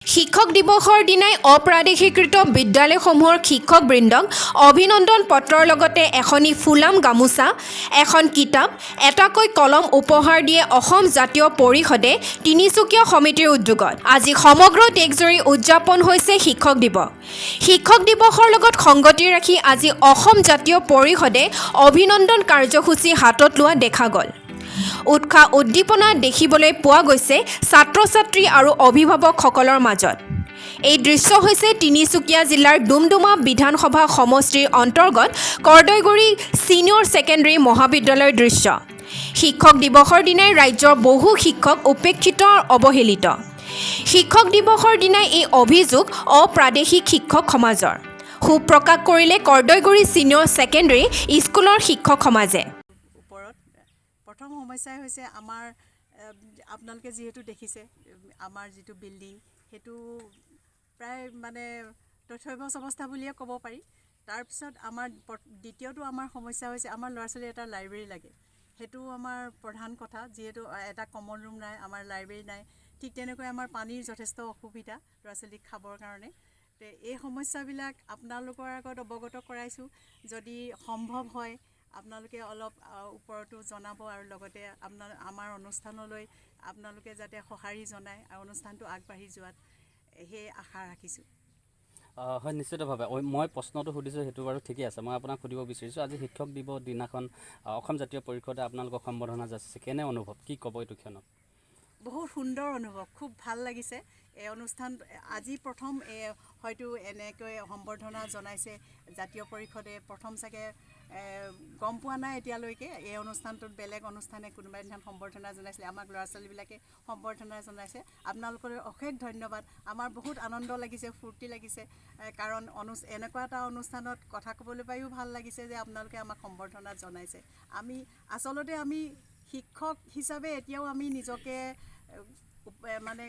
শিক্ষক দিৱসৰ দিনাই অপ্ৰাদেশিকৃত বিদ্যালয়সমূহৰ শিক্ষকবৃন্দক অভিনন্দন পত্ৰৰ লগতে এখনি ফুলাম গামোচা, এখন কিতাপ, এটাকৈ কলম উপহাৰ দিয়ে অসম জাতীয় পৰিষদে তিনিচুকীয়া সমিতিৰ উদ্যোগত। আজি সমগ্ৰ দেশজুৰি উদযাপন হৈছে শিক্ষক দিৱস। শিক্ষক দিৱসৰ লগত সংগতি ৰাখি আজি অসম জাতীয় পৰিষদে অভিনন্দন কাৰ্যসূচী হাতত লোৱা দেখা গ'ল। উৎসাহ উদ্দীপনা দেখিবলৈ পোৱা গৈছে ছাত্ৰ-ছাত্ৰী আৰু অভিভাৱকসকলৰ মাজত। এই দৃশ্য হৈছে তিনিচুকীয়া জিলাৰ ডুমডুমা বিধানসভা সমষ্টিৰ অন্তৰ্গত কৰ্দৈগুৰি ছিনিয়ৰ ছেকেণ্ডেৰী মহাবিদ্যালয়ৰ দৃশ্য। শিক্ষক দিৱসৰ দিনাই ৰাজ্যৰ বহু শিক্ষক উপেক্ষিত আৰু অৱহেলিত। শিক্ষক দিৱসৰ দিনাই এই অভিযোগ অপ্ৰাদেশিক শিক্ষক সমাজৰ। ক্ষোভ প্ৰকাশ কৰিলে কৰ্দৈগুৰি ছিনিয়ৰ ছেকেণ্ডেৰী স্কুলৰ শিক্ষক সমাজে। প্ৰথম সমস্যাই হৈছে আমাৰ আপোনালোকে যিহেতু দেখিছে আমাৰ যিটো বিল্ডিং সেইটো প্ৰায় মানে তথ্যভ্ৰষ্ট অৱস্থা বুলিয়ে ক'ব পাৰি। তাৰপিছত আমাৰ দ্বিতীয়টো আমাৰ সমস্যা হৈছে আমাৰ ল'ৰা ছোৱালীৰ এটা লাইব্ৰেৰী লাগে। সেইটো আমাৰ প্ৰধান কথা, যিহেতু এটা কমন ৰুম নাই, আমাৰ লাইব্ৰেৰী নাই। ঠিক তেনেকৈ আমাৰ পানীৰ যথেষ্ট অসুবিধা ল'ৰা ছোৱালীক খাবৰ কাৰণে। এই সমস্যাবিলাক আপোনালোকৰ আগত অৱগত কৰাইছোঁ। যদি সম্ভৱ হয় আপোনালোকে অলপ ওপৰতো জনাব আৰু লগতে আমাৰ অনুষ্ঠানলৈ আপোনালোকে যাতে সঁহাৰি জনায় আৰু অনুষ্ঠানটো আগবাঢ়ি যোৱাত সেই আশা ৰাখিছোঁ। হয়, নিশ্চিতভাৱে মই প্ৰশ্নটো সুধিছোঁ সেইটো বাৰু ঠিকেই আছে। মই আপোনাক সুধিব বিচাৰিছোঁ, আজি শিক্ষক দিৱস দিনাখন অসম জাতীয় পৰিষদে আপোনালোকক সম্বৰ্ধনা যাচিছে, কেনে অনুভৱ, কি ক'ব এইটো ক্ষণত? বহুত সুন্দৰ অনুভৱ, খুব ভাল লাগিছে। এই অনুষ্ঠান আজি প্ৰথম হয়তো এনেকৈ সম্বৰ্ধনা জনাইছে জাতীয় পৰিষদে। প্ৰথম চাগে গম পোৱা নাই এতিয়ালৈকে এই অনুষ্ঠানটোত বেলেগ অনুষ্ঠানে কোনোবা দিনা সম্বৰ্ধনা জনাইছিলে, আমাক ল'ৰা ছোৱালীবিলাকে সম্বৰ্ধনা জনাইছে। আপোনালোকৰ অশেষ ধন্যবাদ। আমাৰ বহুত আনন্দ লাগিছে, ফূৰ্তি লাগিছে, কাৰণ এনেকুৱা এটা অনুষ্ঠানত কথা ক'বলৈ পাইও ভাল লাগিছে যে আপোনালোকে আমাক সম্বৰ্ধনা জনাইছে। আচলতে আমি শিক্ষক হিচাপে এতিয়াও আমি নিজকে মানে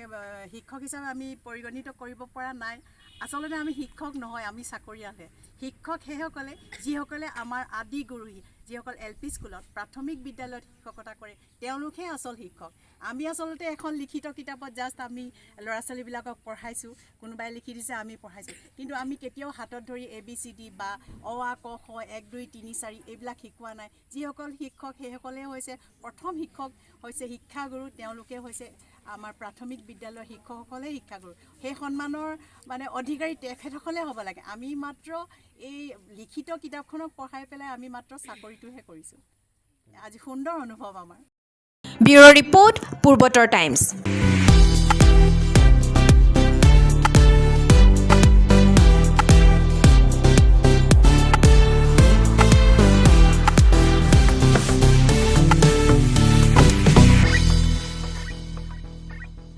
শিক্ষক হিচাপে আমি পৰিগণিত কৰিব পৰা নাই। আচলতে আমি শিক্ষক নহয়, আমি চাকৰিয়ালহে। শিক্ষক সেইসকলে যিসকলে আমাৰ আদি গুৰু, যিসকল LP স্কুলত প্ৰাথমিক বিদ্যালয়ত শিক্ষকতা কৰে, তেওঁলোকহে আচল শিক্ষক। আমি আচলতে এখন লিখিত কিতাপত জাষ্ট আমি ল'ৰা ছোৱালীবিলাকক পঢ়াইছোঁ, কোনোবাই লিখি দিছে আমি পঢ়াইছোঁ, কিন্তু আমি কেতিয়াও হাতত ধৰি ABCD বা অ আ ক খ 1 2 3 4 এইবিলাক শিকোৱা নাই। যিসকল শিক্ষক সেইসকলে হৈছে প্ৰথম শিক্ষক, হৈছে শিক্ষাগুৰু, তেওঁলোকে হৈছে আমাৰ প্ৰাথমিক বিদ্যালয়ৰ শিক্ষকসকলে শিক্ষাগুৰু। সেই সন্মানৰ মানে অধিকাৰী তেখেতসকলে হ'ব লাগে। আমি মাত্ৰ এই লিখিত কিতাপখনক পঢ়াই পেলাই আমি মাত্ৰ চাকৰিটোহে কৰিছোঁ। আজি সুন্দৰ অনুভৱ আমাৰ। ব্যুৰ' ৰিপৰ্ট, পূৰ্বতৰ টাইমছ।